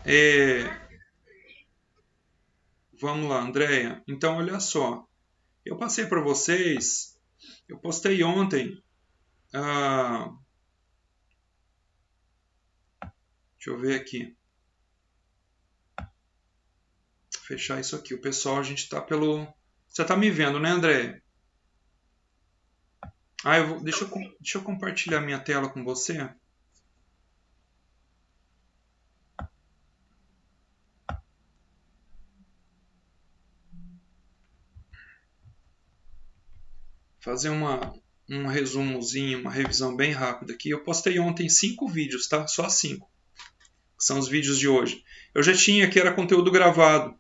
É, vamos lá, Andréia. Então, olha só. Eu passei para vocês. Eu postei ontem. ah, Deixa eu ver aqui. Fechar isso aqui. O pessoal, a gente tá pelo. Você tá me vendo, né, Andréia? Deixa eu compartilhar minha tela com você. Fazer um resumozinho, uma revisão bem rápida aqui. Eu postei ontem 5 vídeos, tá? Só 5. Que são os vídeos de hoje. Eu já tinha que era conteúdo gravado.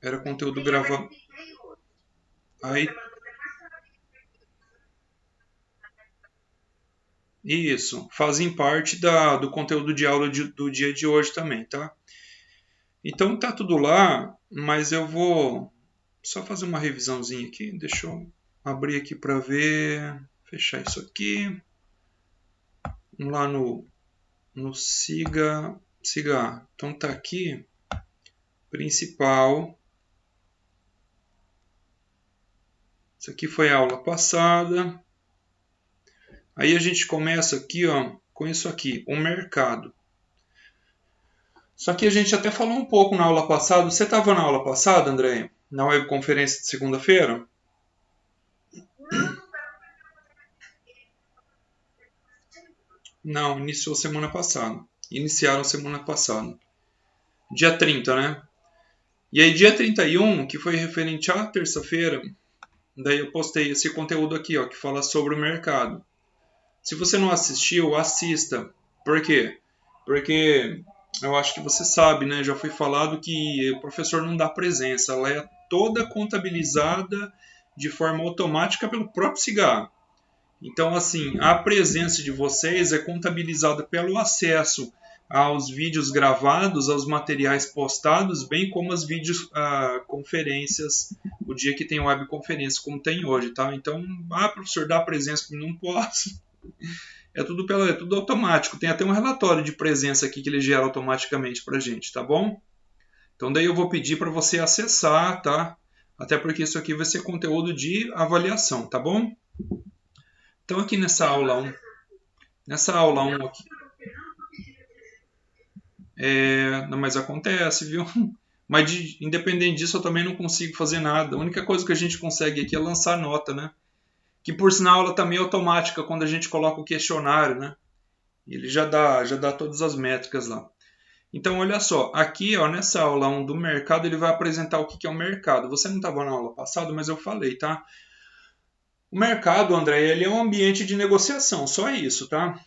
Era conteúdo gravado. Aí, isso. Fazem parte do conteúdo de aula do dia de hoje também, tá? Então tá tudo lá, mas eu vou só fazer uma revisãozinha aqui. Deixa eu abrir aqui para ver. Fechar isso aqui. Vamos lá no Siga. Então tá aqui. Principal. Isso aqui foi a aula passada. Aí a gente começa aqui, ó, com isso aqui, o mercado. Só que a gente até falou um pouco na aula passada. Você estava na aula passada, André? Na webconferência de segunda-feira? Não, iniciou semana passada. Iniciaram semana passada. Dia 30, né? E aí, dia 31, que foi referente à terça-feira, daí eu postei esse conteúdo aqui, ó, que fala sobre o mercado. Se você não assistiu, assista. Por quê? Porque eu acho que você sabe, né? Já foi falado que o professor não dá presença, ela é toda contabilizada de forma automática pelo próprio cigarro. Então, assim, a presença de vocês é contabilizada pelo acesso aos vídeos gravados, aos materiais postados, bem como as conferências, o dia que tem webconferência, como tem hoje, tá? Então, professor, dá presença, não posso. É tudo automático. Tem até um relatório de presença aqui que ele gera automaticamente para a gente, tá bom? Então daí eu vou pedir para você acessar, tá? Até porque isso aqui vai ser conteúdo de avaliação, tá bom? Então aqui nessa aula 1 aqui, não, mas acontece, viu? Mas independente disso eu também não consigo fazer nada. A única coisa que a gente consegue aqui é lançar nota, né? Que por sinal ela também é automática quando a gente coloca o questionário, né? Ele já dá todas as métricas lá. Então, olha só, aqui ó, nessa aula 1 do mercado, ele vai apresentar o que é o mercado. Você não estava na aula passada, mas eu falei, tá? O mercado, André, ele é um ambiente de negociação, só isso, tá?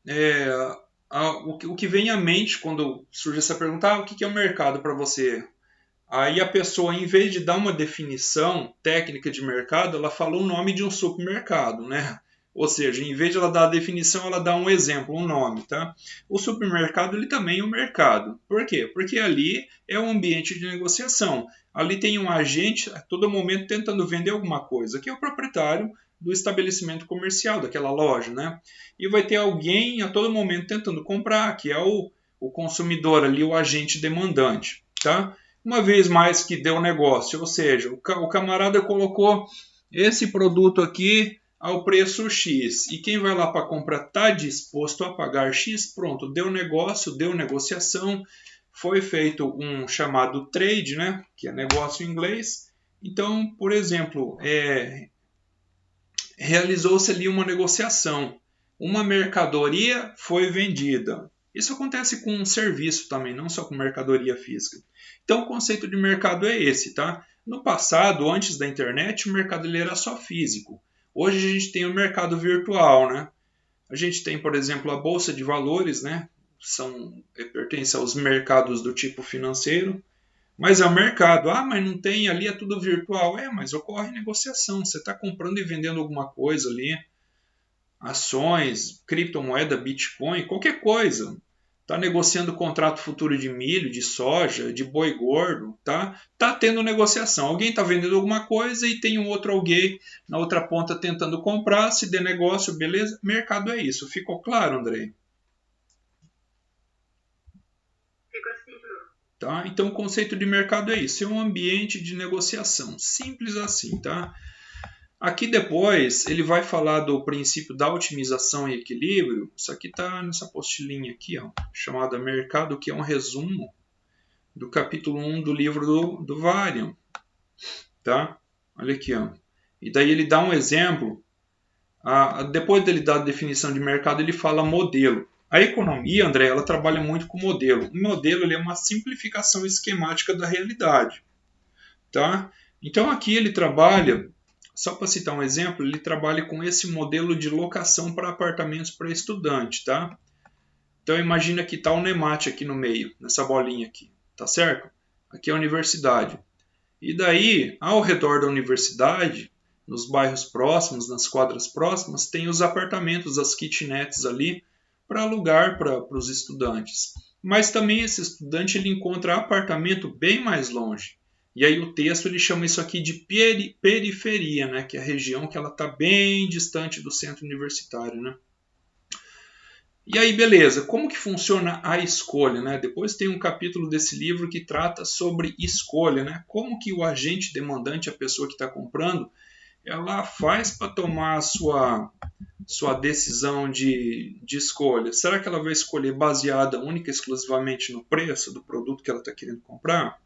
É, o que vem à mente quando surge essa pergunta, o que é o mercado para você? Aí a pessoa, em vez de dar uma definição técnica de mercado, ela fala o nome de um supermercado, né? Ou seja, em vez de ela dar a definição, ela dá um exemplo, um nome, tá? O supermercado, ele também é um mercado. Por quê? Porque ali é um ambiente de negociação. Ali tem um agente a todo momento tentando vender alguma coisa, que é o proprietário do estabelecimento comercial, daquela loja, né? E vai ter alguém a todo momento tentando comprar, que é o consumidor ali, o agente demandante, tá? Uma vez mais que deu negócio, ou seja, o camarada colocou esse produto aqui ao preço X e quem vai lá para comprar está disposto a pagar X, pronto, deu negócio, deu negociação, foi feito um chamado trade, né, que é negócio em inglês. Então, por exemplo, realizou-se ali uma negociação, uma mercadoria foi vendida. Isso acontece com um serviço também, não só com mercadoria física. Então, o conceito de mercado é esse, tá? No passado, antes da internet, o mercado ele era só físico. Hoje a gente tem o mercado virtual, né? A gente tem, por exemplo, a bolsa de valores, né? Pertence aos mercados do tipo financeiro. Mas é o mercado. Mas não tem, ali é tudo virtual. Mas ocorre negociação. Você está comprando e vendendo alguma coisa ali. Ações, criptomoeda, Bitcoin, qualquer coisa. Está negociando contrato futuro de milho, de soja, de boi gordo, tá? Tá tendo negociação. Alguém está vendendo alguma coisa e tem um outro alguém na outra ponta tentando comprar. Se der negócio, beleza? Mercado é isso. Ficou claro, Andrei? Tá? Então, o conceito de mercado é isso, é um ambiente de negociação, simples assim. Tá? Aqui depois ele vai falar do princípio da otimização e equilíbrio. Isso aqui está nessa apostilinha aqui, ó, chamada Mercado, que é um resumo do capítulo 1 do livro do Varian. Tá? Olha aqui. Ó. E daí ele dá um exemplo. Depois dele dar a definição de mercado, ele fala modelo. A economia, André, ela trabalha muito com modelo. O modelo ele é uma simplificação esquemática da realidade. Tá? Então aqui ele trabalha, só para citar um exemplo, ele trabalha com esse modelo de locação para apartamentos para estudante. Tá? Então imagina que está o Nemate aqui no meio, nessa bolinha aqui. Tá certo? Aqui é a universidade. E daí, ao redor da universidade, nos bairros próximos, nas quadras próximas, tem os apartamentos, as kitnets ali, para alugar para os estudantes. Mas também esse estudante ele encontra apartamento bem mais longe. E aí o texto ele chama isso aqui de periferia, né? Que é a região que ela está bem distante do centro universitário. Né? E aí, beleza, como que funciona a escolha? Né? Depois tem um capítulo desse livro que trata sobre escolha. Né? Como que o agente demandante, a pessoa que está comprando, ela faz para tomar a sua decisão de escolha? Será que ela vai escolher baseada única e exclusivamente no preço do produto que ela está querendo comprar?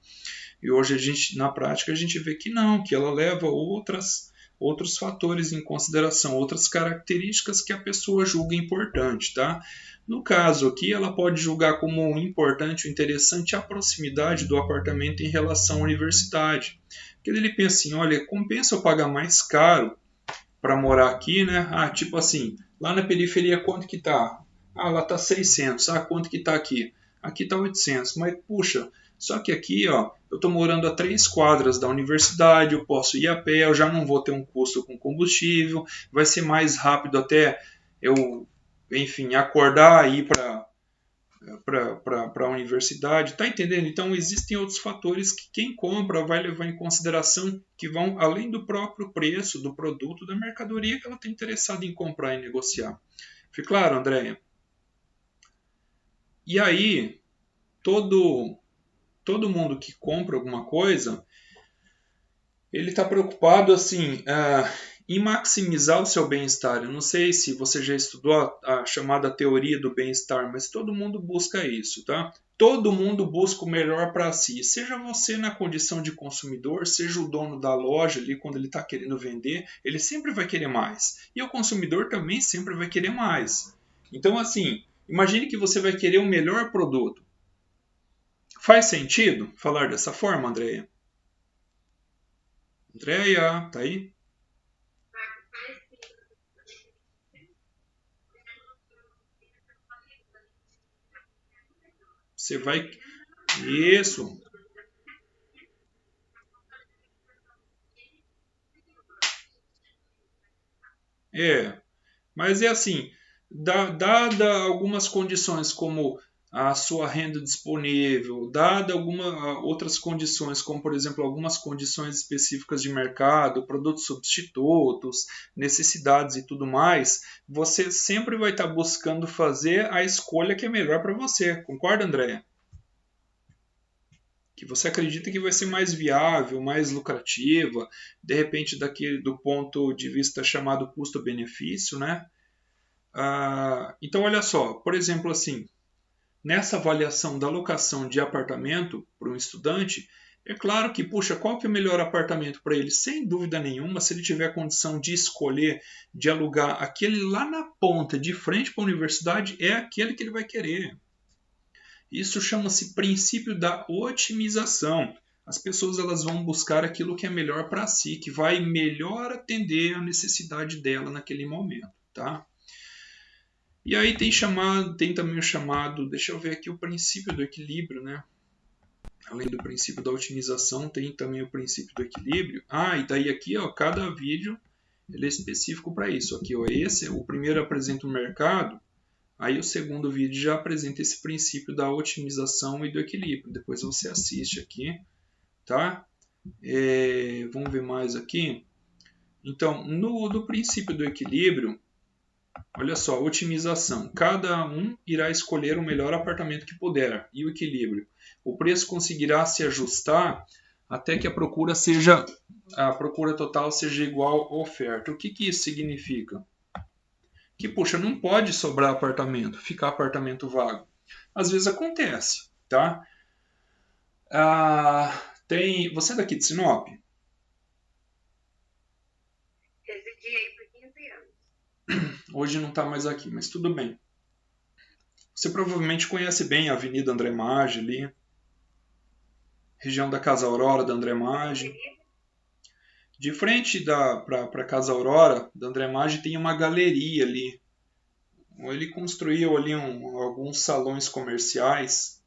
E hoje, na prática, a gente vê que não, que ela leva outros fatores em consideração, outras características que a pessoa julga importante. Tá? No caso aqui, ela pode julgar como importante ou interessante a proximidade do apartamento em relação à universidade. Porque ele pensa assim, olha, compensa eu pagar mais caro para morar aqui, né? Tipo assim, lá na periferia quanto que tá? Lá tá 600. Quanto que tá aqui? Aqui tá 800. Mas, puxa, só que aqui, ó, eu tô morando a 3 quadras da universidade, eu posso ir a pé, eu já não vou ter um custo com combustível, vai ser mais rápido até eu, enfim, acordar e ir para a universidade, tá entendendo? Então existem outros fatores que quem compra vai levar em consideração que vão além do próprio preço do produto, da mercadoria que ela está interessada em comprar e negociar. Fica claro, Andréia? E aí, todo mundo que compra alguma coisa, ele está preocupado assim, em maximizar o seu bem-estar. Eu não sei se você já estudou a chamada teoria do bem-estar, mas todo mundo busca isso, tá? Todo mundo busca o melhor para si. Seja você na condição de consumidor, seja o dono da loja ali quando ele está querendo vender, ele sempre vai querer mais. E o consumidor também sempre vai querer mais. Então, assim, imagine que você vai querer o melhor produto. Faz sentido falar dessa forma, Andréia? Andréia, tá aí? Você vai. Isso. Mas é assim, dada algumas condições como a sua renda disponível, dada outras condições, como por exemplo algumas condições específicas de mercado, produtos substitutos, necessidades e tudo mais, você sempre vai estar buscando fazer a escolha que é melhor para você. Concorda, Andréia? Que você acredita que vai ser mais viável, mais lucrativa, de repente do ponto de vista chamado custo-benefício, né? Então olha só, por exemplo assim, nessa avaliação da locação de apartamento para um estudante, é claro que, puxa, qual que é o melhor apartamento para ele? Sem dúvida nenhuma, se ele tiver a condição de escolher, de alugar aquele lá na ponta, de frente para a universidade, é aquele que ele vai querer. Isso chama-se princípio da otimização. As pessoas elas vão buscar aquilo que é melhor para si, que vai melhor atender a necessidade dela naquele momento, tá? E aí tem também o chamado, deixa eu ver aqui o princípio do equilíbrio, né? Além do princípio da otimização, tem também o princípio do equilíbrio. E daí aqui, ó, cada vídeo ele é específico para isso. Aqui, ó, o primeiro apresenta o mercado, aí o segundo vídeo já apresenta esse princípio da otimização e do equilíbrio. Depois você assiste aqui, tá? Vamos ver mais aqui. Então, no princípio do equilíbrio, Olha só, otimização. Cada um irá escolher o melhor apartamento que puder. E o equilíbrio. O preço conseguirá se ajustar até que a procura total seja igual à oferta. O que isso significa? Que, puxa, não pode sobrar apartamento, ficar apartamento vago. Às vezes acontece, tá? Você é daqui de Sinop? Residi aí por 15 anos. Hoje não está mais aqui, mas tudo bem. Você provavelmente conhece bem a Avenida André Maggi ali, região da Casa Aurora da André Maggi. De frente para Casa Aurora da André Maggi tem uma galeria ali. Ele construiu ali alguns salões comerciais.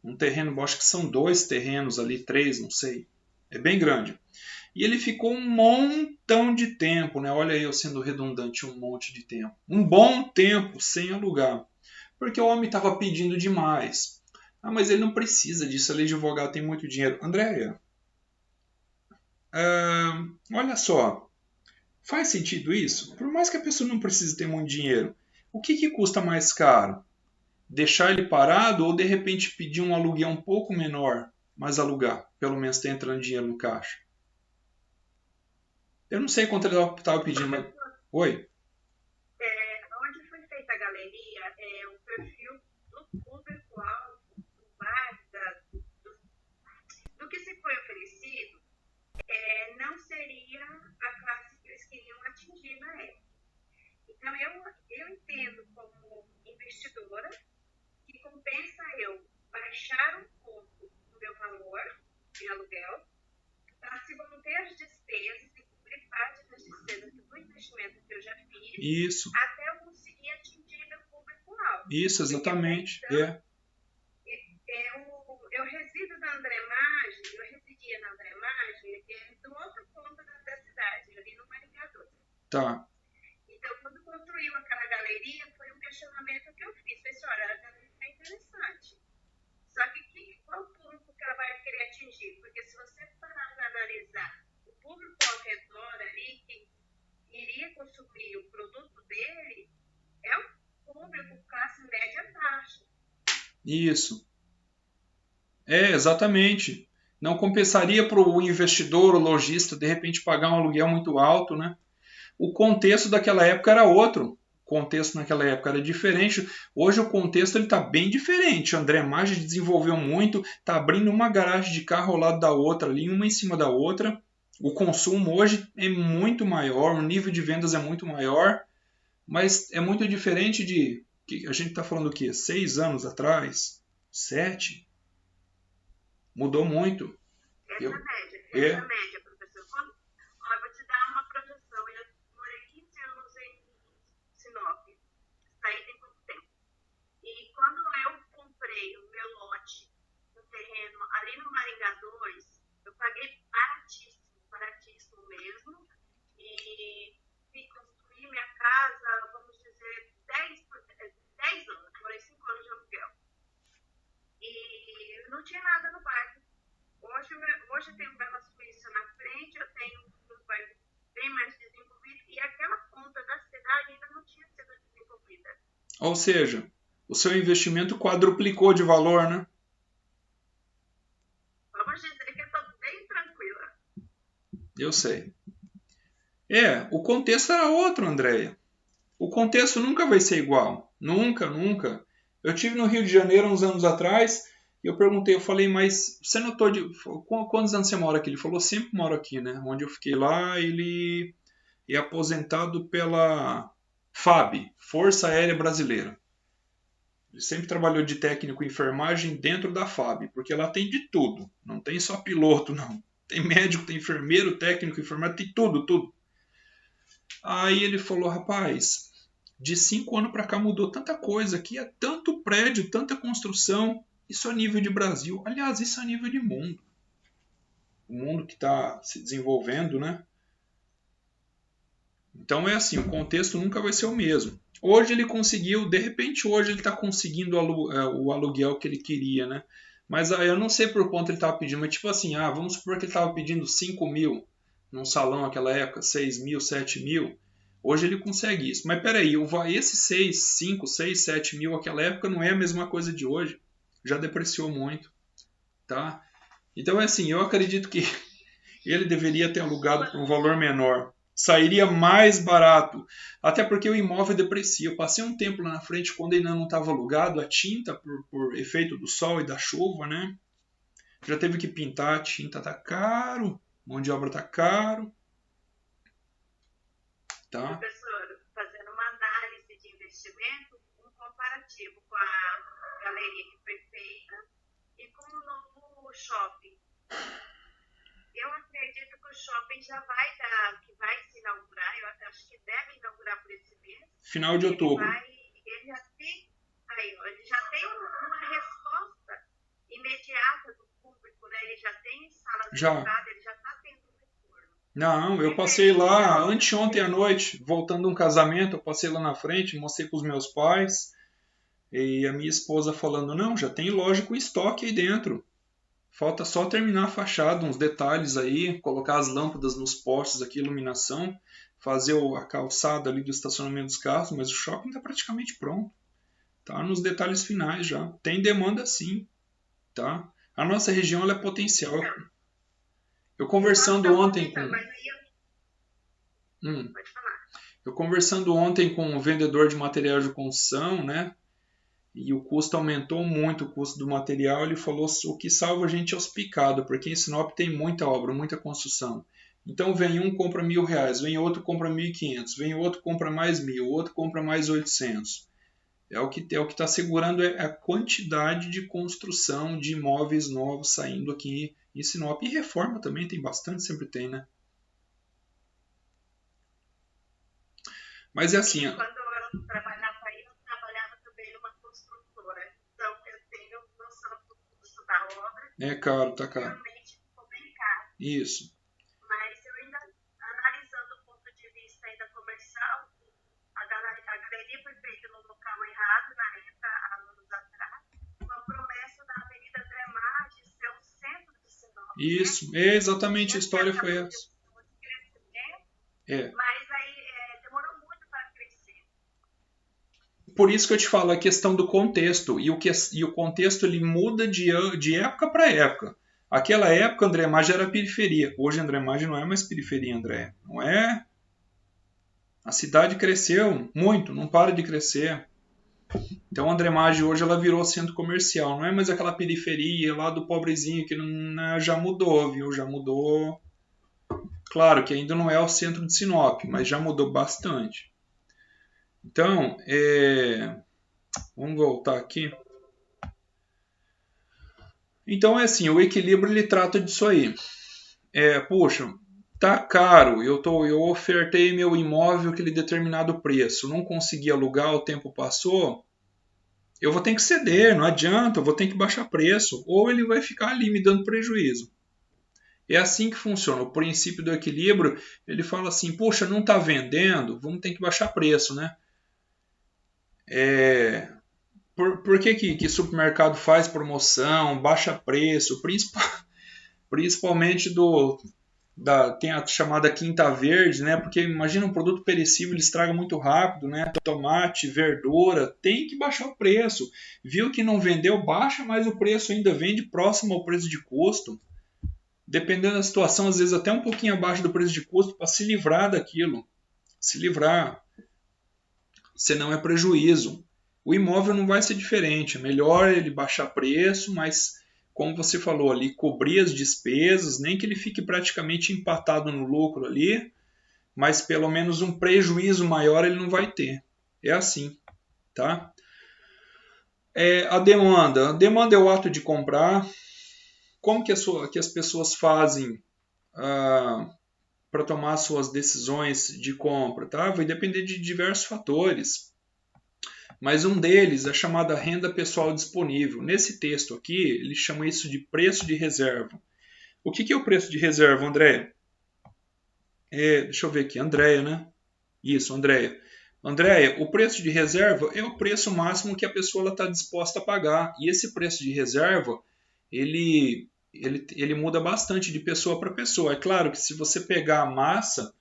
Um terreno, acho que são 2 terrenos ali, 3, não sei. É bem grande. E ele ficou um montão de tempo, né? Olha eu sendo redundante, um monte de tempo. Um bom tempo sem alugar. Porque o homem estava pedindo demais. Ah, mas ele não precisa disso, ele é advogado, tem muito dinheiro. Andréia, olha só, faz sentido isso? Por mais que a pessoa não precise ter muito dinheiro, o que custa mais caro? Deixar ele parado ou de repente pedir um aluguel um pouco menor, mas alugar? Pelo menos está entrando dinheiro no caixa. Eu não sei quanto ele estava pedindo, mas... Oi? Onde foi feita a galeria, o perfil do público-alvo, do que se foi oferecido, não seria a classe que eles queriam atingir na época. Então, eu entendo como investidora que compensa eu baixar um pouco o meu valor de aluguel para se manter as despesas e cobrir parte das despesas do investimento que eu já fiz. Isso. Até eu conseguir atingir meu público-alvo. Isso, exatamente. Então, eu residia na André Maggi, do outro ponto da cidade, ali no Maringá 2. Tá. Então, quando construiu aquela galeria, foi um questionamento que eu fiz. Falei, senhora, a galeria é interessante. Só que qual público que ela vai querer atingir? Porque se você parar para analisar o público ao redor ali, que iria consumir o produto dele, é um público classe média baixa. Isso. Exatamente. Não compensaria para o investidor, o lojista, de repente pagar um aluguel muito alto, né? O contexto daquela época era outro. O contexto naquela época era diferente. Hoje o contexto está bem diferente. O André Maggi desenvolveu muito, está abrindo uma garagem de carro ao lado da outra ali, uma em cima da outra. O consumo hoje é muito maior, o nível de vendas é muito maior, mas é muito diferente de... A gente está falando o quê? 6 anos atrás? 7? Mudou muito. Essa média, professor. Eu vou te dar uma projeção. Eu morei 15 anos em Sinop. Saí tem pouco tempo. E quando eu comprei o meu lote no terreno ali no Maringá 2, eu paguei baratíssimo mesmo. E fui construir minha casa, vamos dizer, 10 anos. Morei 5 anos de aluguel. E não tinha nada no bairro. Hoje tem um Bela Suíça na frente, eu tenho um bairro bem mais desenvolvido e aquela ponta da cidade ainda não tinha sido desenvolvida. Ou seja, o seu investimento quadruplicou de valor, né? Vamos dizer que eu estou bem tranquila. Eu sei. O contexto era outro, Andréia. O contexto nunca vai ser igual. Nunca, nunca. Eu estive no Rio de Janeiro uns anos atrás e eu falei, mas você notou quantos anos você mora aqui? Ele falou, sempre moro aqui, né? Onde eu fiquei lá, ele é aposentado pela FAB, Força Aérea Brasileira. Ele sempre trabalhou de técnico em enfermagem dentro da FAB, porque lá tem de tudo. Não tem só piloto, não. Tem médico, tem enfermeiro, técnico, enfermeiro, tem tudo, tudo. Aí ele falou, rapaz, de 5 anos para cá mudou tanta coisa aqui, é tanto prédio, tanta construção. Isso a nível de Brasil. Aliás, isso a nível de mundo. O mundo que está se desenvolvendo, né? Então é assim, o contexto nunca vai ser o mesmo. Hoje ele conseguiu, de repente hoje ele está conseguindo o aluguel que ele queria, né? Mas eu não sei por quanto ele estava pedindo, mas tipo assim, vamos supor que ele estava pedindo 5 mil num salão naquela época, 6 mil, 7 mil. Hoje ele consegue isso. Mas peraí, esse 6, 5, 6, 7 mil naquela época não é a mesma coisa de hoje. Já depreciou muito. Tá? Então é assim, eu acredito que ele deveria ter alugado por um valor menor. Sairia mais barato. Até porque o imóvel deprecia. Eu passei um tempo lá na frente, quando ainda não estava alugado, a tinta, por efeito do sol e da chuva, né? Já teve que pintar, a tinta tá caro, mão de obra tá caro. Tá? Professor, fazendo uma análise de investimento, um comparativo com a galeria que foi feita e com o novo shopping. Eu acredito que o shopping já vai dar, que vai se inaugurar, eu acho que deve inaugurar por esse mês. Final de outubro. Ele já tem uma resposta imediata do público, né? Ele já tem salas lotadas, ele já está tendo retorno. Não, eu passei lá anteontem à noite, voltando de um casamento, eu passei lá na frente, mostrei para os meus pais, e a minha esposa falando, não, já tem loja com estoque aí dentro. Falta só terminar a fachada, uns detalhes aí, colocar as lâmpadas nos postes aqui, iluminação, fazer a calçada ali do estacionamento dos carros, mas o shopping está praticamente pronto. Tá nos detalhes finais já. Tem demanda sim, tá? A nossa região ela é potencial. Eu conversando ontem com... Eu conversando ontem com um vendedor de material de construção, né? E o custo aumentou muito, o custo do material. Ele falou o que salva a gente é os picados, porque em Sinop tem muita obra, muita construção. Então vem um, compra R$1.000, vem outro, compra 1.500, vem outro, compra mais 1.000, outro compra mais 800. É o que está segurando a quantidade de construção de imóveis novos saindo aqui em Sinop. E reforma também tem bastante, sempre tem, né? Mas é assim... Quando eu trabalhava aí, eu trabalhava também numa construtora. Então eu tenho noção do custo da obra. É caro, tá caro. Realmente ficou bem caro. Isso. Mas eu ainda, analisando do ponto de vista ainda comercial, a galeria foi feita no local errado, na época, há anos atrás, com a promessa da Avenida André Maggi ser o centro de Sinop. Isso, exatamente, a história foi essa. Mas aí demorou muito para crescer. Por isso que eu te falo a questão do contexto. E o contexto ele muda de época para época. Aquela época André Maggi era periferia. Hoje André Maggi não é mais periferia, André. Não é? A cidade cresceu muito, não para de crescer. Então André Maggi hoje ela virou centro comercial. Não é mais aquela periferia lá do pobrezinho que não, já mudou, viu? Já mudou. Claro que ainda não é o centro de Sinop, mas já mudou bastante. Então, vamos voltar aqui. Então é assim, o equilíbrio ele trata disso aí. Poxa, tá caro, eu ofertei meu imóvel aquele determinado preço, não consegui alugar, o tempo passou, eu vou ter que ceder, não adianta, eu vou ter que baixar preço, ou ele vai ficar ali me dando prejuízo. É assim que funciona, o princípio do equilíbrio, ele fala assim, poxa, não está vendendo, vamos ter que baixar preço, né? Por que supermercado faz promoção, baixa preço, principalmente tem a chamada quinta verde, né? Porque imagina um produto perecível, ele estraga muito rápido, né? Tomate, verdura, tem que baixar o preço. Viu que não vendeu, baixa, mas o preço ainda vende próximo ao preço de custo. Dependendo da situação, às vezes até um pouquinho abaixo do preço de custo para se livrar daquilo. Se livrar. Senão é prejuízo. O imóvel não vai ser diferente. É melhor ele baixar preço, mas, como você falou ali, cobrir as despesas, nem que ele fique praticamente empatado no lucro ali, mas pelo menos um prejuízo maior ele não vai ter. É assim, tá? A demanda. A demanda é o ato de comprar. Como que as pessoas fazem para tomar suas decisões de compra? Tá? Vai depender de diversos fatores. Mas um deles é a chamada renda pessoal disponível. Nesse texto aqui, ele chama isso de preço de reserva. O que é o preço de reserva, Andréia? Deixa eu ver aqui, Andréia, né? Isso, Andréia. Andréia, o preço de reserva é o preço máximo que a pessoa está disposta a pagar. E esse preço de reserva, ele muda bastante de pessoa para pessoa. É claro que se você pegar a massa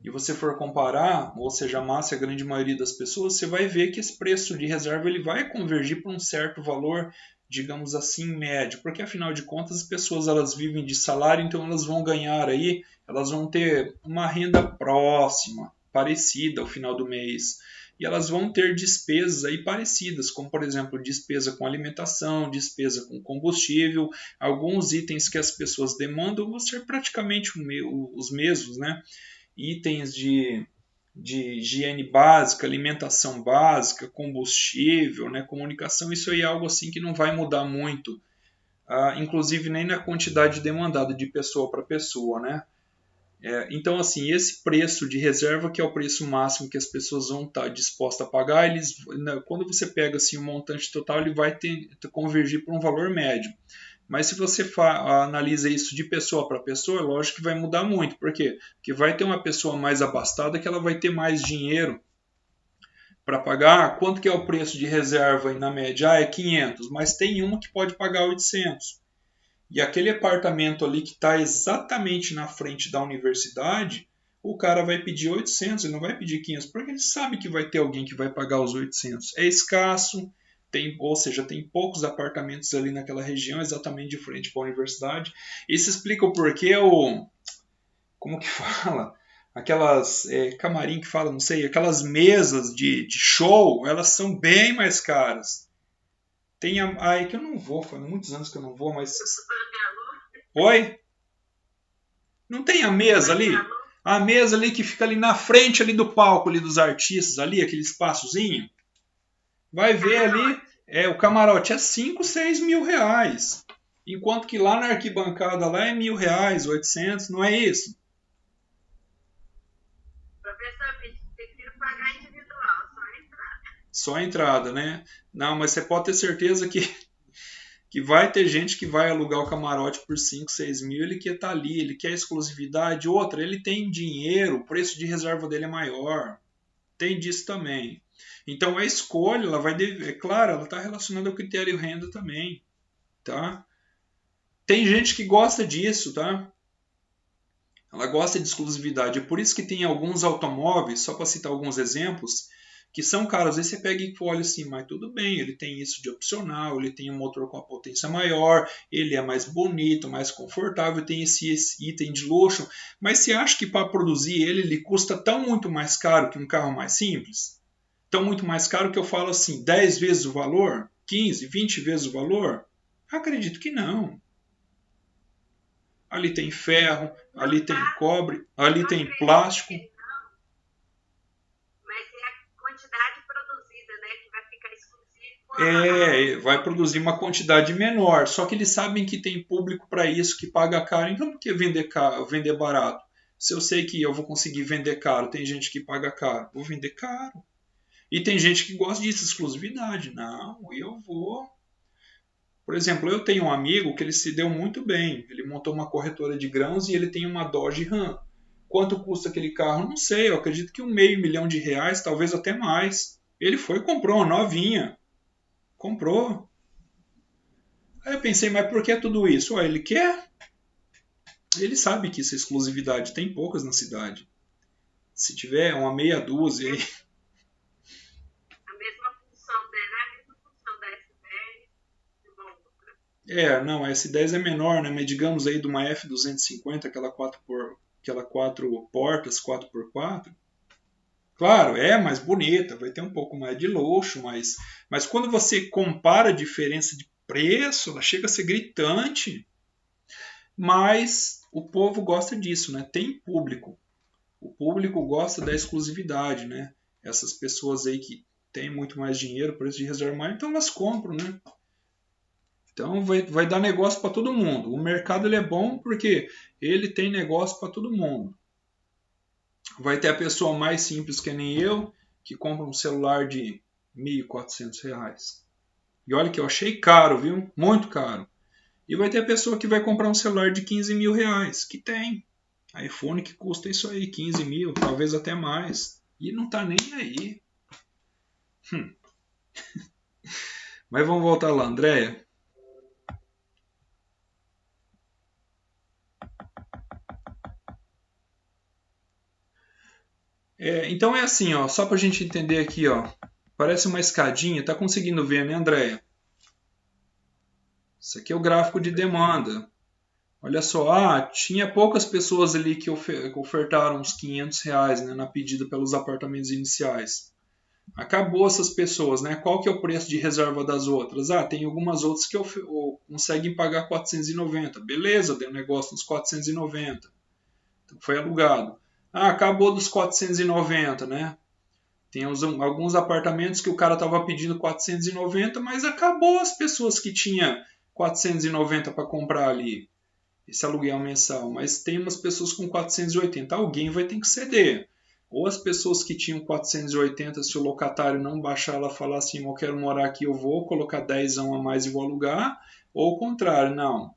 e você for comparar, ou seja, a massa e a grande maioria das pessoas, você vai ver que esse preço de reserva ele vai convergir para um certo valor, digamos assim, médio, porque afinal de contas as pessoas elas vivem de salário, então elas vão ganhar aí, elas vão ter uma renda próxima, parecida ao final do mês. E elas vão ter despesas aí parecidas, como por exemplo, despesa com alimentação, despesa com combustível, alguns itens que as pessoas demandam vão ser praticamente os mesmos, né? Itens de higiene básica, alimentação básica, combustível, né, comunicação, isso aí é algo assim que não vai mudar muito, inclusive nem na quantidade demandada de pessoa para pessoa, né? Então, assim, esse preço de reserva, que é o preço máximo que as pessoas vão estar dispostas a pagar, quando você pega assim, o montante total, ele vai convergir para um valor médio. Mas se você analisa isso de pessoa para pessoa, lógico que vai mudar muito. Por quê? Porque vai ter uma pessoa mais abastada que ela vai ter mais dinheiro para pagar. Quanto que é o preço de reserva na média? É 500, mas tem uma que pode pagar 800. E aquele apartamento ali que está exatamente na frente da universidade, o cara vai pedir 800, ele não vai pedir 500, porque ele sabe que vai ter alguém que vai pagar os 800. É escasso, ou seja, tem poucos apartamentos ali naquela região, exatamente de frente para a universidade. Isso explica o porquê como que fala? Aquelas camarim que fala, não sei, aquelas mesas de show, elas são bem mais caras. Tem aí que eu não vou, faz muitos anos que eu não vou, mas... Oi? Não tem a mesa ali? A mesa ali que fica ali na frente ali do palco ali dos artistas, ali, aquele espaçozinho. Vai ver ali, o camarote é 5, 6 mil reais. Enquanto que lá na arquibancada lá é R$ 1.000, 800, não é isso? Professor, prefiro pagar individual, só a entrada. Só a entrada, né? Não, mas você pode ter certeza que vai ter gente que vai alugar o camarote por 5, 6 mil, ele quer estar ali, ele quer exclusividade. Outra, ele tem dinheiro, o preço de reserva dele é maior. Tem disso também. Então a escolha, ela vai, é claro, ela está relacionada ao critério renda também, tá? Tem gente que gosta disso, tá? Ela gosta de exclusividade. É por isso que tem alguns automóveis, só para citar alguns exemplos, que são caros. Aí você pega e olha assim, mas tudo bem, ele tem isso de opcional, ele tem um motor com a potência maior, ele é mais bonito, mais confortável, tem esse item de luxo, mas você acha que para produzir ele custa tão muito mais caro que um carro mais simples? Tão muito mais caro que eu falo assim, 10 vezes o valor? 15, 20 vezes o valor? Acredito que não. Ali tem ferro, ali tem cobre, ali tem plástico. Mas é a quantidade produzida, né, que vai ficar exclusivo. Vai produzir uma quantidade menor. Só que eles sabem que tem público para isso, que paga caro. Então por que vender caro, vender barato? Se eu sei que eu vou conseguir vender caro, tem gente que paga caro, vou vender caro. E tem gente que gosta disso, exclusividade. Não, eu vou. Por exemplo, eu tenho um amigo que ele se deu muito bem. Ele montou uma corretora de grãos e ele tem uma Dodge Ram. Quanto custa aquele carro? Não sei, eu acredito que R$ 500.000, talvez até mais. Ele foi e comprou uma novinha. Comprou. Aí eu pensei, mas por que tudo isso? Ele quer. Ele sabe que isso é exclusividade, tem poucas na cidade. Se tiver uma meia dúzia aí. A mesma função dela é a mesma função da S10. Não, a S10 é menor, né? Mas digamos aí de uma F250, aquela 4 portas, 4x4. Claro, é mais bonita, vai ter um pouco mais de luxo, mas quando você compara a diferença de preço, ela chega a ser gritante. Mas o povo gosta disso, né? Tem público. O público gosta da exclusividade, né? Essas pessoas aí que têm muito mais dinheiro, preço de reserva maior, então elas compram, né? Então vai dar negócio para todo mundo. O mercado ele é bom porque ele tem negócio para todo mundo. Vai ter a pessoa mais simples que nem eu, que compra um celular de R$ 1.400. E olha que eu achei caro, viu? Muito caro. E vai ter a pessoa que vai comprar um celular de R$ 15.000, que tem iPhone que custa isso aí, 15 mil, talvez até mais. E não tá nem aí. Mas vamos voltar lá, Andréia. Então é assim, ó, só para a gente entender aqui, ó, parece uma escadinha, tá conseguindo ver, né, Andréia? Isso aqui é o gráfico de demanda. Olha só, tinha poucas pessoas ali que ofertaram uns R$ 500, né, na pedida pelos apartamentos iniciais. Acabou essas pessoas, né? Qual que é o preço de reserva das outras? Tem algumas outras que conseguem pagar 490. Beleza, deu negócio nos 490. Então foi alugado. Acabou dos 490, né? Tem alguns apartamentos que o cara estava pedindo 490, mas acabou as pessoas que tinham 490 para comprar ali esse aluguel mensal. Mas tem umas pessoas com 480. Alguém vai ter que ceder. Ou as pessoas que tinham 480, se o locatário não baixar, ela falar assim, eu quero morar aqui, eu vou colocar 10 a mais e vou alugar. Ou o contrário, não.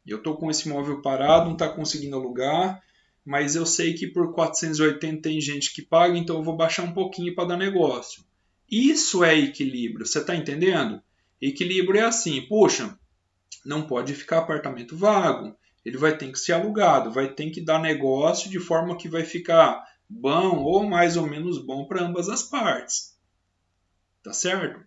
Eu estou com esse imóvel parado, não está conseguindo alugar, mas eu sei que por 480 tem gente que paga, então eu vou baixar um pouquinho para dar negócio. Isso é equilíbrio, você está entendendo? Equilíbrio é assim, poxa, não pode ficar apartamento vago, ele vai ter que ser alugado, vai ter que dar negócio de forma que vai ficar bom ou mais ou menos bom para ambas as partes. Tá certo?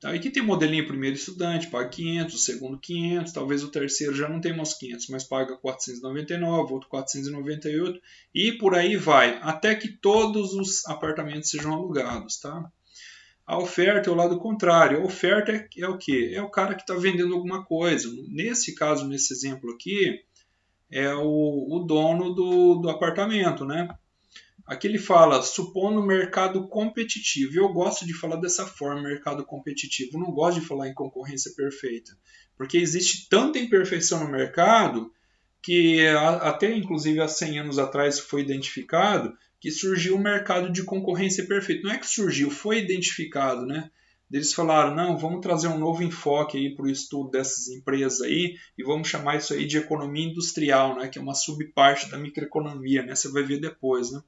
Aqui tem modelinho primeiro estudante, paga 500, o segundo 500, talvez o terceiro já não tenha mais 500, mas paga 499, outro 498 e por aí vai, até que todos os apartamentos sejam alugados, tá? A oferta é o lado contrário. A oferta é o quê? É o cara que está vendendo alguma coisa. Nesse caso, nesse exemplo aqui, é o dono do apartamento, né? Aqui ele fala, supondo mercado competitivo. Eu gosto de falar dessa forma, mercado competitivo. Eu não gosto de falar em concorrência perfeita. Porque existe tanta imperfeição no mercado que até inclusive há 100 anos atrás foi identificado que surgiu o mercado de concorrência perfeita. Não é que surgiu, foi identificado, né? Eles falaram, não, vamos trazer um novo enfoque aí para o estudo dessas empresas aí e vamos chamar isso aí de economia industrial, né? Que é uma subparte da microeconomia, né? Você vai ver depois, né?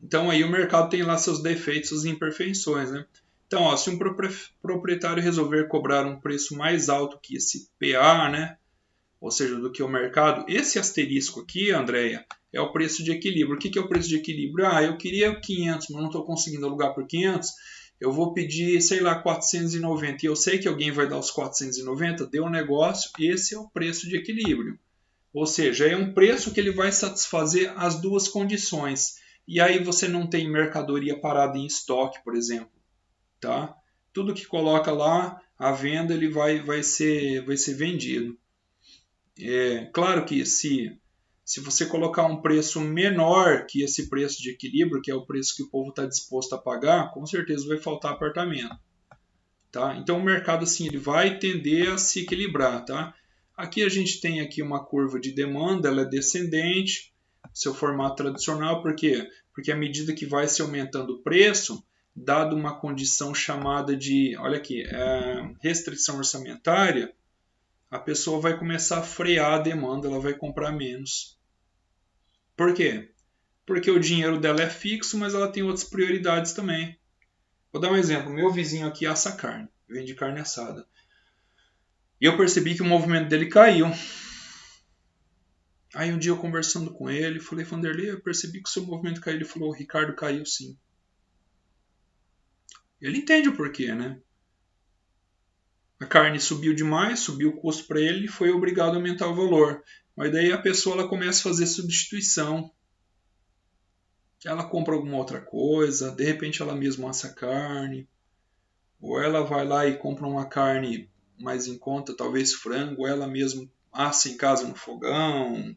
Então aí o mercado tem lá seus defeitos, suas imperfeições, né? Então, ó, se um proprietário resolver cobrar um preço mais alto que esse PA, né? Ou seja, do que o mercado, esse asterisco aqui, Andréia, é o preço de equilíbrio. O que é o preço de equilíbrio? Eu queria 500, mas não estou conseguindo alugar por 500, eu vou pedir, sei lá, 490, e eu sei que alguém vai dar os 490, deu um negócio, esse é o preço de equilíbrio. Ou seja, é um preço que ele vai satisfazer as duas condições. E aí você não tem mercadoria parada em estoque, por exemplo. Tá? Tudo que coloca lá, à venda, ele vai ser vendido. Claro que se você colocar um preço menor que esse preço de equilíbrio, que é o preço que o povo está disposto a pagar, com certeza vai faltar apartamento. Tá? Então o mercado assim, ele vai tender a se equilibrar. Tá? Aqui a gente tem aqui uma curva de demanda, ela é descendente, seu formato tradicional, por quê? Porque à medida que vai se aumentando o preço, dado uma condição chamada de, olha aqui, restrição orçamentária, a pessoa vai começar a frear a demanda, ela vai comprar menos. Por quê? Porque o dinheiro dela é fixo, mas ela tem outras prioridades também. Vou dar um exemplo. Meu vizinho aqui assa carne, vende carne assada. E eu percebi que o movimento dele caiu. Aí um dia eu conversando com ele, falei, Vanderlei, eu percebi que o seu movimento caiu. Ele falou, Ricardo, caiu sim. Ele entende o porquê, né? A carne subiu demais, subiu o custo para ele e foi obrigado a aumentar o valor. Mas daí a pessoa ela começa a fazer substituição. Ela compra alguma outra coisa, de repente ela mesma assa carne, ou ela vai lá e compra uma carne mais em conta, talvez frango, ou ela mesma assa em casa no fogão,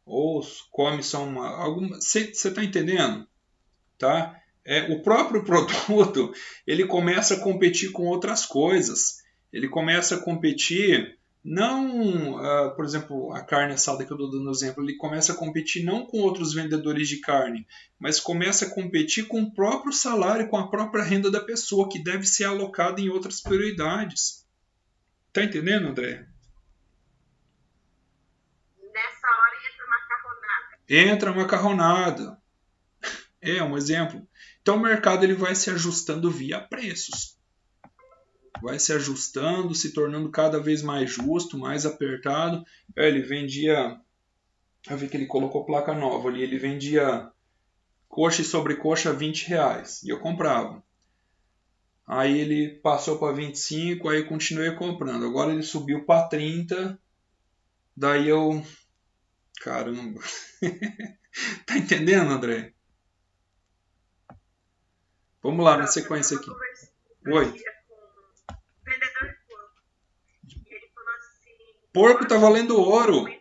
ou come só alguma. Você está entendendo? Tá? O próprio produto ele começa a competir com outras coisas. Ele começa a competir não, por exemplo, a carne assada que eu estou dando exemplo, ele começa a competir não com outros vendedores de carne, mas começa a competir com o próprio salário, com a própria renda da pessoa, que deve ser alocada em outras prioridades. Tá entendendo, André? Nessa hora entra macarronada. Entra macarronada. É um exemplo. Então o mercado ele vai se ajustando via preços. Vai se ajustando, se tornando cada vez mais justo, mais apertado. Ele vendia Eu vi que ele colocou placa nova ali. Ele vendia coxa e sobrecoxa a R$ 20 e eu comprava. Aí ele passou para 25, aí eu continuei comprando. Agora ele subiu para 30, daí eu... Caramba. Tá entendendo, André? Vamos lá na Pronto, eu sequência estava aqui. conversando Oi. com um vendedor de porco. E ele falou assim: Porco tá valendo ouro. E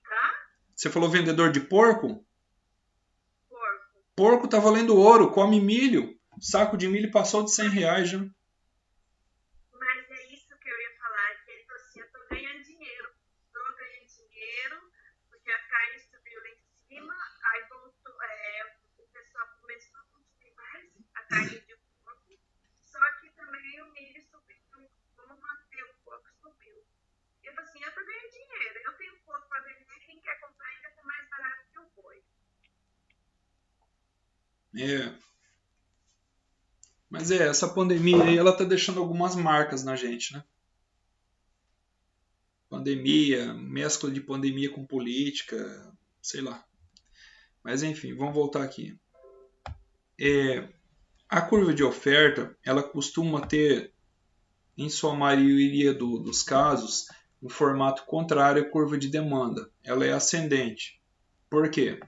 tá? Você falou vendedor de porco? Porco. Porco tá valendo ouro. Come milho. Saco de milho passou de R$ 100 já. Mas é isso que eu ia falar, que ele falou assim, eu tô ganhando dinheiro. Tô ganhando dinheiro, porque a carne subiu lá em cima, aí voltou, o pessoal começou a consumir mais a carne de porco, só que também o milho subiu, então vamos manter o porco subiu. Eu falei assim, eu tô ganhando dinheiro, eu tenho porco para vender, quem quer comprar ainda tá mais barato que o boi. É. Mas essa pandemia aí, ela tá deixando algumas marcas na gente, né? Pandemia, mescla de pandemia com política, sei lá. Mas enfim, vamos voltar aqui. A curva de oferta, ela costuma ter, em sua maioria dos casos, um formato contrário à curva de demanda. Ela é ascendente. Por quê?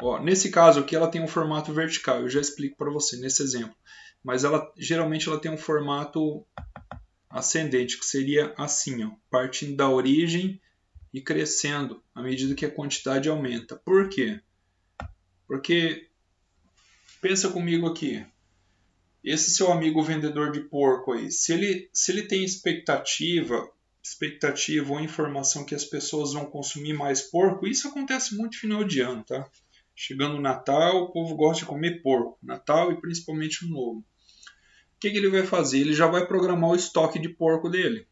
Ó, nesse caso aqui, ela tem um formato vertical. Eu já explico para você nesse exemplo. Mas geralmente ela tem um formato ascendente, que seria assim, ó, partindo da origem e crescendo à medida que a quantidade aumenta. Por quê? Porque, pensa comigo aqui, esse seu amigo vendedor de porco aí, se ele tem expectativa ou informação que as pessoas vão consumir mais porco, isso acontece muito no final de ano, tá? Chegando o Natal, o povo gosta de comer porco, Natal e principalmente o Novo. O que ele vai fazer? Ele já vai programar o estoque de porco dele.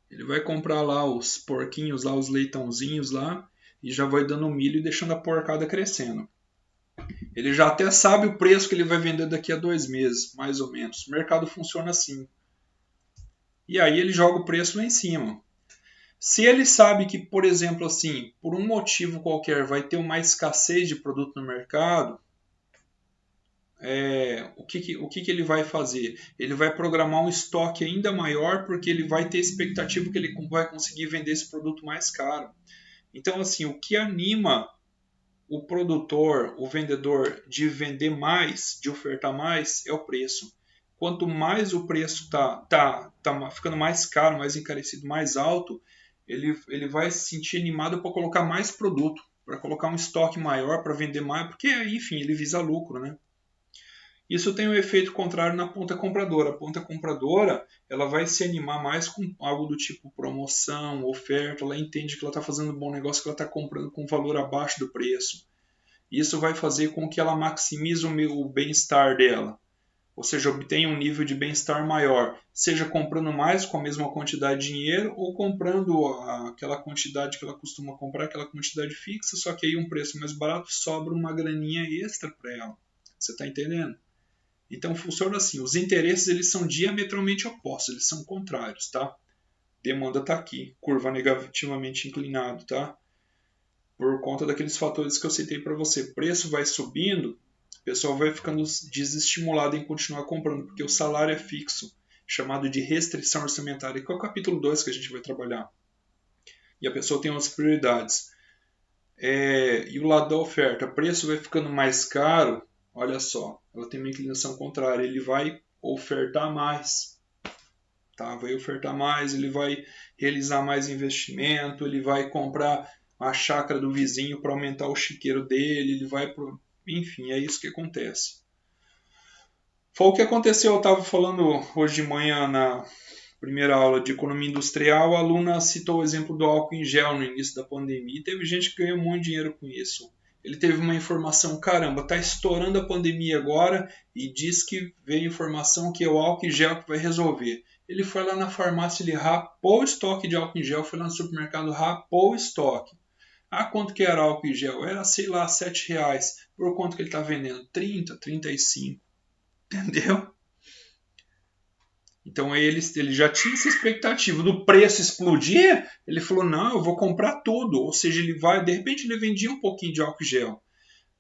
Ele vai comprar lá os porquinhos, lá os leitãozinhos lá, e já vai dando milho e deixando a porcada crescendo. Ele já até sabe o preço que ele vai vender daqui a 2 meses, mais ou menos. O mercado funciona assim. E aí ele joga o preço lá em cima. Se ele sabe que, por exemplo, assim, por um motivo qualquer vai ter uma escassez de produto no mercado, o que ele vai fazer? Ele vai programar um estoque ainda maior porque ele vai ter expectativa que ele vai conseguir vender esse produto mais caro. Então, assim, o que anima o produtor, o vendedor de vender mais, de ofertar mais, é o preço. Quanto mais o preço tá ficando mais caro, mais encarecido, mais alto, ele vai se sentir animado para colocar mais produto, para colocar um estoque maior, para vender mais, porque, enfim, ele visa lucro, né? Isso tem um efeito contrário na ponta compradora. A ponta compradora, ela vai se animar mais com algo do tipo promoção, oferta, ela entende que ela está fazendo um bom negócio, que ela está comprando com valor abaixo do preço. Isso vai fazer com que ela maximize o bem-estar dela, ou seja, obtenha um nível de bem-estar maior, seja comprando mais com a mesma quantidade de dinheiro ou comprando aquela quantidade que ela costuma comprar, aquela quantidade fixa, só que aí um preço mais barato sobra uma graninha extra para ela. Você está entendendo? Então funciona assim, os interesses eles são diametralmente opostos, eles são contrários, tá? Demanda está aqui, curva negativamente inclinado, tá? Por conta daqueles fatores que eu citei para você. Preço vai subindo, o pessoal vai ficando desestimulado em continuar comprando, porque o salário é fixo, chamado de restrição orçamentária, que é o capítulo 2 que a gente vai trabalhar. E a pessoa tem outras prioridades. E o lado da oferta, o preço vai ficando mais caro, olha só, ela tem uma inclinação contrária, ele vai ofertar mais. Tá? Vai ofertar mais, ele vai realizar mais investimento, ele vai comprar a chácara do vizinho para aumentar o chiqueiro dele, ele vai pro... Enfim, é isso que acontece. Foi o que aconteceu, eu estava falando hoje de manhã na primeira aula de economia industrial, a aluna citou o exemplo do álcool em gel no início da pandemia e teve gente que ganhou muito dinheiro com isso. Ele teve uma informação, caramba, está estourando a pandemia agora e diz que veio informação que é o álcool em gel que vai resolver. Ele foi lá na farmácia, ele rapou o estoque de álcool em gel, foi lá no supermercado, rapou o estoque. Ah, quanto que era álcool em gel? Era, sei lá, R$7. Por quanto que ele está vendendo? 30, 35. Entendeu? Então ele já tinha essa expectativa do preço explodir, ele falou, não, eu vou comprar tudo. Ou seja, de repente ele vendia um pouquinho de álcool gel.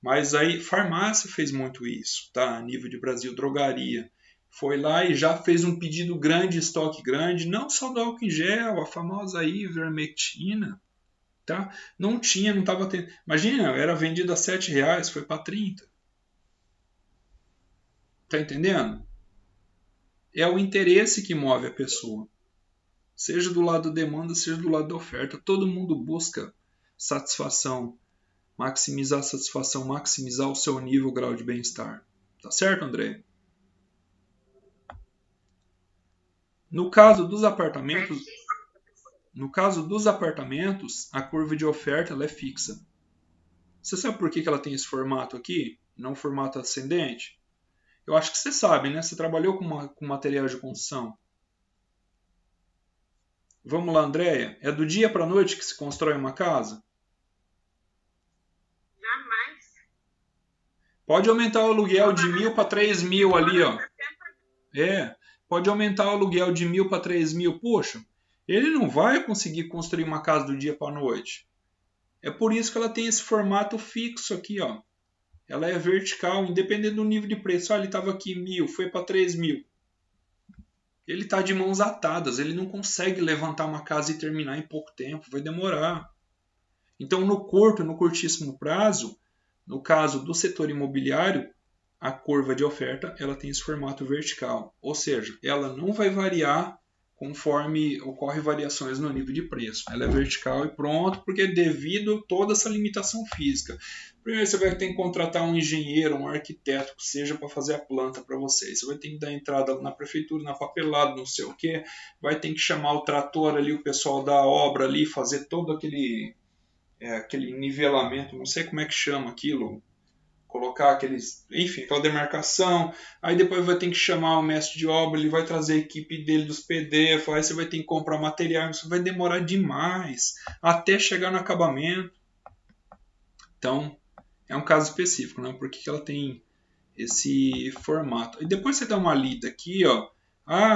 Mas aí farmácia fez muito isso, tá? A nível de Brasil, drogaria. Foi lá e já fez um pedido grande, estoque grande, não só do álcool em gel, a famosa ivermectina, tá? Não tinha, não estava tendo. Imagina, era vendido a R$7, foi para 30. Tá entendendo? É o interesse que move a pessoa. Seja do lado da demanda, seja do lado da oferta. Todo mundo busca satisfação, maximizar a satisfação, maximizar o seu nível, grau de bem-estar. Tá certo, André? No caso dos apartamentos, a curva de oferta ela é fixa. Você sabe por que ela tem esse formato aqui? Não formato ascendente? Eu acho que você sabe, né? Você trabalhou com material de construção. Vamos lá, Andréia. É do dia para a noite que se constrói uma casa? Jamais. Pode aumentar o aluguel de 1.000 para 3.000 ali, ó. Pode aumentar o aluguel de 1.000 para 3.000. Poxa, ele não vai conseguir construir uma casa do dia para a noite. É por isso que ela tem esse formato fixo aqui, ó. Ela é vertical, independente do nível de preço. Ele estava aqui 1.000, foi para 3.000. Ele está de mãos atadas, ele não consegue levantar uma casa e terminar em pouco tempo, vai demorar. Então, no curtíssimo prazo, no caso do setor imobiliário, a curva de oferta ela tem esse formato vertical, ou seja, ela não vai variar conforme ocorrem variações no nível de preço. Ela é vertical e pronto, porque devido a toda essa limitação física. Primeiro você vai ter que contratar um engenheiro, um arquiteto, que seja para fazer a planta para você. Você vai ter que dar entrada na prefeitura, na papelada, não sei o que. Vai ter que chamar o trator ali, o pessoal da obra ali, fazer todo aquele nivelamento, não sei como é que chama aquilo, colocar aquela demarcação, aí depois vai ter que chamar o mestre de obra, ele vai trazer a equipe dele dos PDF, aí você vai ter que comprar material, isso vai demorar demais até chegar no acabamento. Então, é um caso específico, né? Por que ela tem esse formato? E depois você dá uma lida aqui, ó.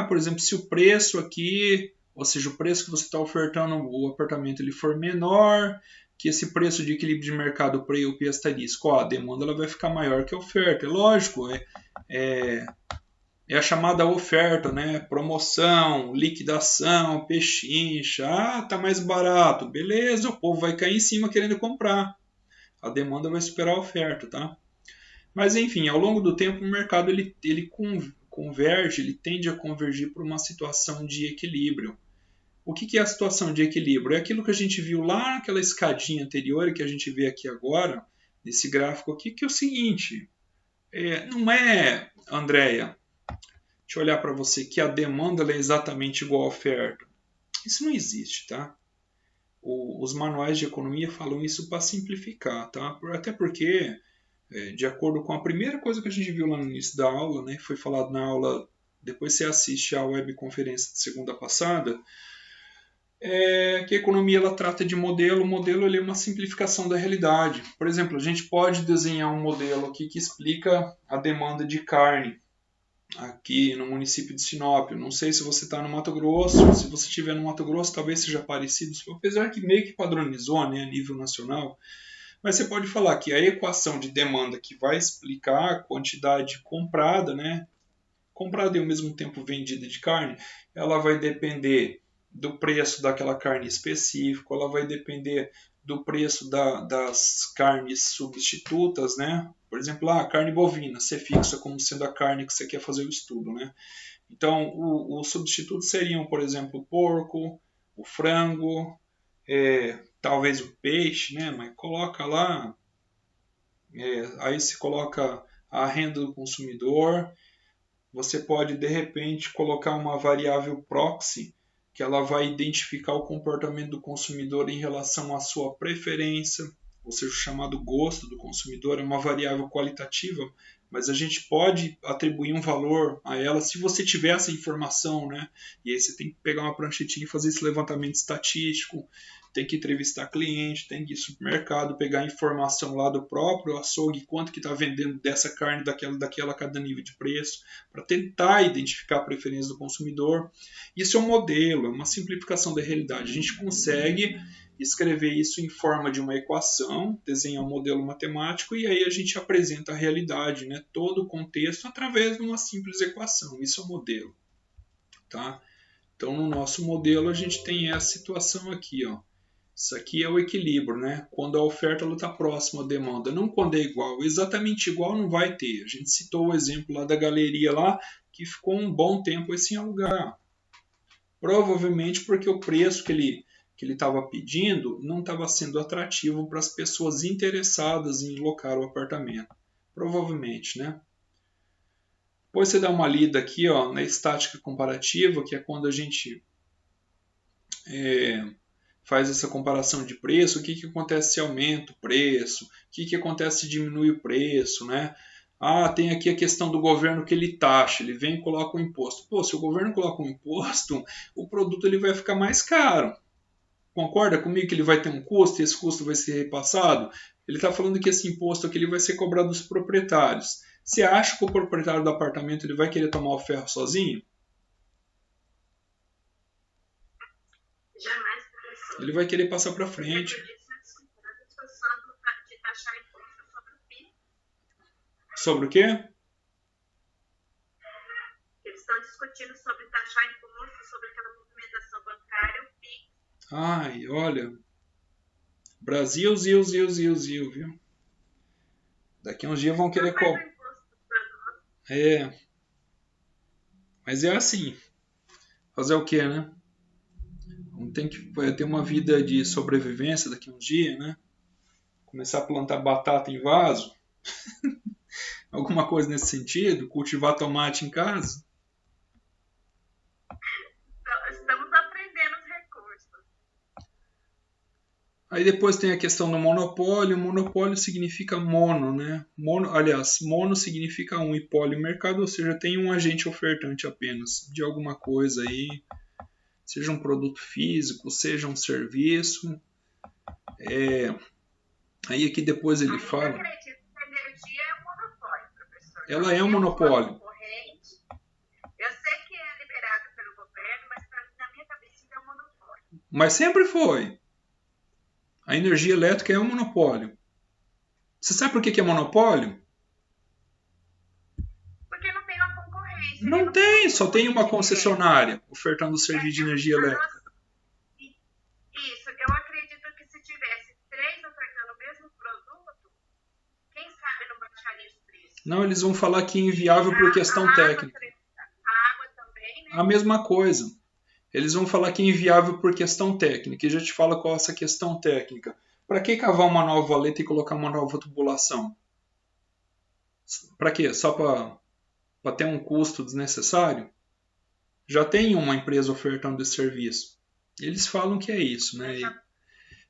Por exemplo, se o preço aqui, ou seja, o preço que você está ofertando o apartamento ele for menor, que esse preço de equilíbrio de mercado para o asterisco, a demanda ela vai ficar maior que a oferta. É lógico, é a chamada oferta, né? Promoção, liquidação, pechincha. Tá mais barato. Beleza, o povo vai cair em cima querendo comprar. A demanda vai superar a oferta, tá? Mas enfim, ao longo do tempo o mercado ele converge, ele tende a convergir para uma situação de equilíbrio. O que é a situação de equilíbrio? É aquilo que a gente viu lá naquela escadinha anterior e que a gente vê aqui agora, nesse gráfico aqui, que é o seguinte. Não é, Andréia, deixa eu olhar para você, que a demanda é exatamente igual à oferta. Isso não existe, tá? Os manuais de economia falam isso para simplificar, tá? Até porque, de acordo com a primeira coisa que a gente viu lá no início da aula, né, foi falado na aula, depois você assiste a webconferência de segunda passada, que a economia ela trata de modelo. O modelo ele é uma simplificação da realidade. Por exemplo, a gente pode desenhar um modelo aqui que explica a demanda de carne aqui no município de Sinop. Não sei se você está no Mato Grosso, se você estiver no Mato Grosso talvez seja parecido, apesar que meio que padronizou, né, a nível nacional. Mas você pode falar que a equação de demanda que vai explicar a quantidade comprada, né, comprada e ao mesmo tempo vendida de carne, ela vai depender do preço daquela carne específica, ela vai depender do preço das carnes substitutas, né? Por exemplo, a carne bovina, você fixa como sendo a carne que você quer fazer o estudo, né? Então, os substitutos seriam, por exemplo, o porco, o frango, talvez o peixe, né? Mas coloca lá, aí se coloca a renda do consumidor. Você pode, de repente, colocar uma variável proxy, que ela vai identificar o comportamento do consumidor em relação à sua preferência, ou seja, o chamado gosto do consumidor. É uma variável qualitativa, mas a gente pode atribuir um valor a ela se você tiver essa informação, né? E aí você tem que pegar uma pranchetinha e fazer esse levantamento estatístico. tem que entrevistar cliente, tem que ir ao supermercado, pegar informação lá do próprio açougue, quanto que está vendendo dessa carne daquela cada nível de preço, para tentar identificar a preferência do consumidor. Isso é um modelo, é uma simplificação da realidade. A gente consegue escrever isso em forma de uma equação, desenhar um modelo matemático e aí a gente apresenta a realidade, né? Todo o contexto através de uma simples equação. Isso é o modelo. Tá? Então, no nosso modelo, a gente tem essa situação aqui. Ó. Isso aqui é o equilíbrio, né? Quando a oferta está próxima à demanda, não quando é igual. Exatamente igual não vai ter. A gente citou o exemplo lá da galeria lá, que ficou um bom tempo sem alugar. Provavelmente porque o preço que ele estava pedindo não estava sendo atrativo para as pessoas interessadas em locar o apartamento. Provavelmente, né? Depois você dá uma lida aqui ó, na estática comparativa, que é quando a gente faz essa comparação de preço, o que acontece se aumenta o preço, o que acontece se diminui o preço, né? Ah, tem aqui a questão do governo que ele taxa, ele vem e coloca um imposto. Pô, se o governo coloca um imposto, o produto ele vai ficar mais caro. Concorda comigo que ele vai ter um custo e esse custo vai ser repassado? Ele está falando que esse imposto aqui ele vai ser cobrado dos proprietários. Você acha que o proprietário do apartamento ele vai querer tomar o ferro sozinho? Jamais, professor. Ele vai querer passar para frente. Sobre o quê? Eles estão discutindo sobre taxar imposto, sobre aquela movimentação bancária, o PIX. Ai, olha. Brasil, viu? Daqui a uns dias vão querer cobrar. Mas é assim. Fazer o quê, né? Vamos ter que ter uma vida de sobrevivência daqui a uns dias, né? Começar a plantar batata em vaso. Alguma coisa nesse sentido? Cultivar tomate em casa? Estamos aprendendo os recursos. Aí depois tem a questão do monopólio. Monopólio significa mono, né? Mono significa um e pólio mercado, ou seja, tem um agente ofertante apenas de alguma coisa aí, seja um produto físico, seja um serviço. Aí aqui depois ele fala. Eu acredito que a energia é um monopólio, professor. Ela é um monopólio. Eu sei que é liberado pelo governo, mas na minha cabeça é um monopólio. Mas sempre foi. A energia elétrica é um monopólio. Você sabe por que é monopólio? Porque não tem uma concorrência. Não tem, só tem uma concessionária ofertando serviço de energia elétrica. Isso, eu acredito que se tivesse 3 ofertando o mesmo produto, quem sabe não baixaria os preços. Não, eles vão falar que é inviável por questão técnica. A água também, né? A mesma coisa. Eles vão falar que é inviável por questão técnica. E já te falo qual é essa questão técnica. Para que cavar uma nova valeta e colocar uma nova tubulação? Para quê? Só para ter um custo desnecessário? Já tem uma empresa ofertando esse serviço. Eles falam que é isso, né?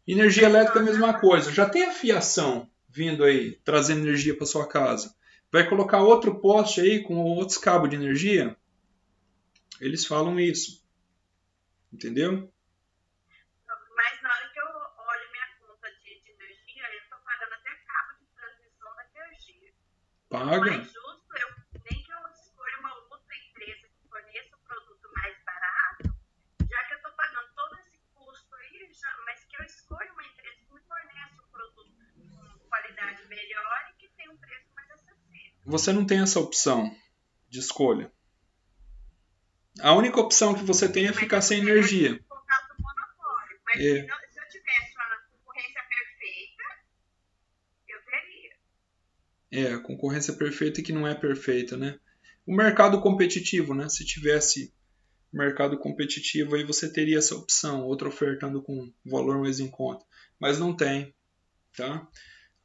Energia elétrica é a mesma coisa. Já tem a fiação vindo aí, trazendo energia para sua casa. Vai colocar outro poste aí com outros cabos de energia? Eles falam isso. Entendeu? Mas na hora que eu olho minha conta de energia, eu estou pagando até cabo de transmissão da energia. Paga. Não é justo, nem que eu escolha uma outra empresa que forneça o produto mais barato, já que eu estou pagando todo esse custo aí, mas que eu escolha uma empresa que me fornece um produto com qualidade melhor e que tem um preço mais acessível. Você não tem essa opção de escolha. A única opção que você tem é ficar sem energia. Por causa do monopólio. Mas se eu tivesse uma concorrência perfeita, eu teria. A concorrência perfeita que não é perfeita, né? O mercado competitivo, né? Se tivesse mercado competitivo, aí você teria essa opção, outra ofertando com valor mais em conta. Mas não tem, tá?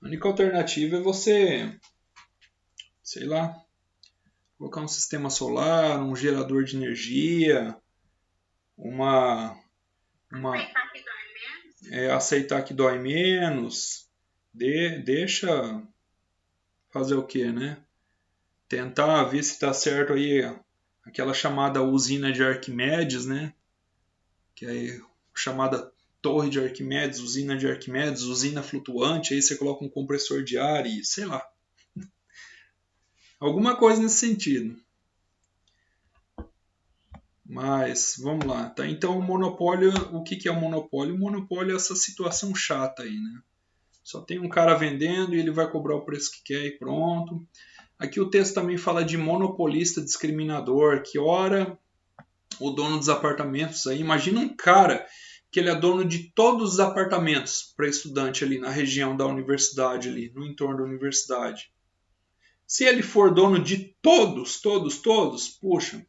A única alternativa é você, sei lá, colocar um sistema solar, um gerador de energia, aceitar que dói menos, deixa fazer o que, né? Tentar ver se está certo aí aquela chamada usina de Arquimedes, né? Que é chamada torre de Arquimedes, usina de Arquimedes, usina flutuante, aí você coloca um compressor de ar e sei lá. Alguma coisa nesse sentido. Mas, vamos lá, tá? Então, o monopólio, o que é o monopólio? O monopólio é essa situação chata aí, né? Só tem um cara vendendo e ele vai cobrar o preço que quer e pronto. Aqui o texto também fala de monopolista discriminador, que ora o dono dos apartamentos aí, imagina um cara que ele é dono de todos os apartamentos para estudante ali na região da universidade ali, no entorno da universidade. Se ele for dono de todos, puxa,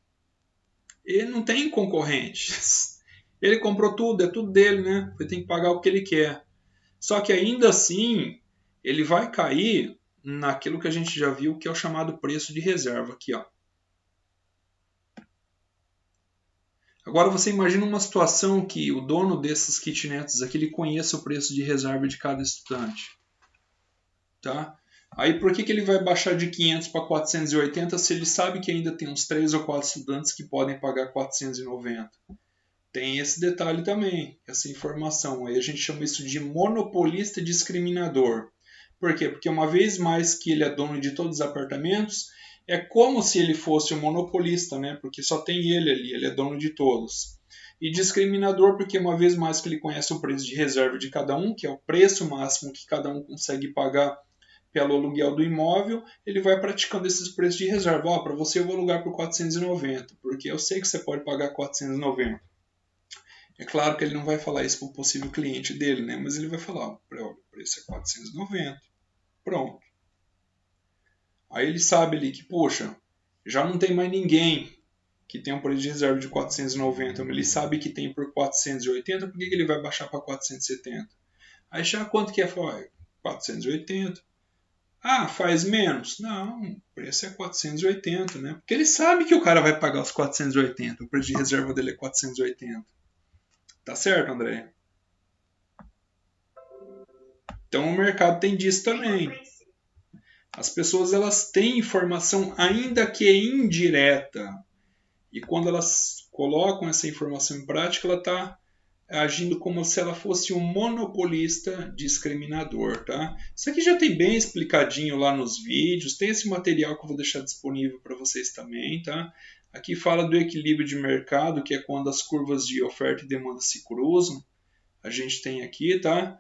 ele não tem concorrentes. Ele comprou tudo, é tudo dele, né? Ele tem que pagar o que ele quer. Só que ainda assim, ele vai cair naquilo que a gente já viu, que é o chamado preço de reserva. Aqui, ó. Agora você imagina uma situação que o dono desses kitnets aqui ele conheça o preço de reserva de cada estudante. Tá? Aí por que ele vai baixar de 500 para 480 se ele sabe que ainda tem uns 3 ou 4 estudantes que podem pagar 490? Tem esse detalhe também, essa informação. Aí a gente chama isso de monopolista discriminador. Por quê? Porque uma vez mais que ele é dono de todos os apartamentos, é como se ele fosse um monopolista, né? Porque só tem ele ali, ele é dono de todos. E discriminador porque uma vez mais que ele conhece o preço de reserva de cada um, que é o preço máximo que cada um consegue pagar pelo aluguel do imóvel, ele vai praticando esses preços de reserva. Para você eu vou alugar por 490, porque eu sei que você pode pagar 490. É claro que ele não vai falar isso para o possível cliente dele, né? Mas ele vai falar, o preço é 490. Pronto. Aí ele sabe ali que, poxa, já não tem mais ninguém que tem um preço de reserva de 490, mas ele sabe que tem por 480, por que ele vai baixar para 470? Aí já quanto que é? 480. Ah, faz menos? Não, o preço é 480, né? Porque ele sabe que o cara vai pagar os 480, o preço de reserva dele é 480. Tá certo, André? Então o mercado tem disso também. As pessoas elas têm informação ainda que indireta. E quando elas colocam essa informação em prática, ela está agindo como se ela fosse um monopolista discriminador, tá? Isso aqui já tem bem explicadinho lá nos vídeos, tem esse material que eu vou deixar disponível para vocês também, tá? Aqui fala do equilíbrio de mercado, que é quando as curvas de oferta e demanda se cruzam. A gente tem aqui, tá?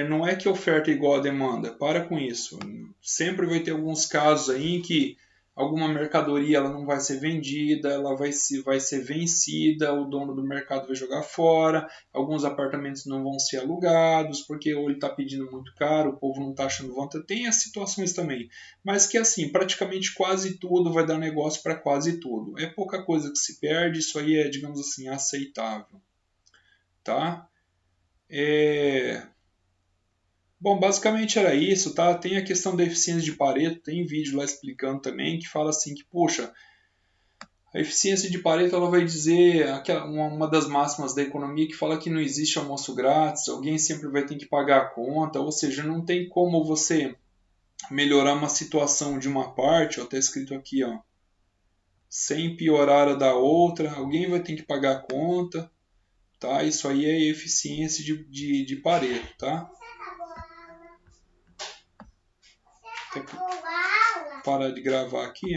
Não é que a oferta é igual à demanda, para com isso. Sempre vai ter alguns casos aí em que alguma mercadoria ela não vai ser vendida, ela vai ser vencida, o dono do mercado vai jogar fora, alguns apartamentos não vão ser alugados, porque ou ele está pedindo muito caro, o povo não está achando vantagem. Tem as situações também, mas que assim, praticamente quase tudo vai dar negócio para quase tudo. É pouca coisa que se perde, isso aí é, digamos assim, aceitável. Tá? Bom, basicamente era isso, tá? Tem a questão da eficiência de Pareto, tem vídeo lá explicando também, que fala assim que, poxa, a eficiência de Pareto ela vai dizer uma das máximas da economia que fala que não existe almoço grátis, alguém sempre vai ter que pagar a conta, ou seja, não tem como você melhorar uma situação de uma parte, ó, tá escrito aqui, ó, sem piorar a da outra, alguém vai ter que pagar a conta, tá? Isso aí é eficiência de Pareto, tá? Parar de gravar aqui, ó.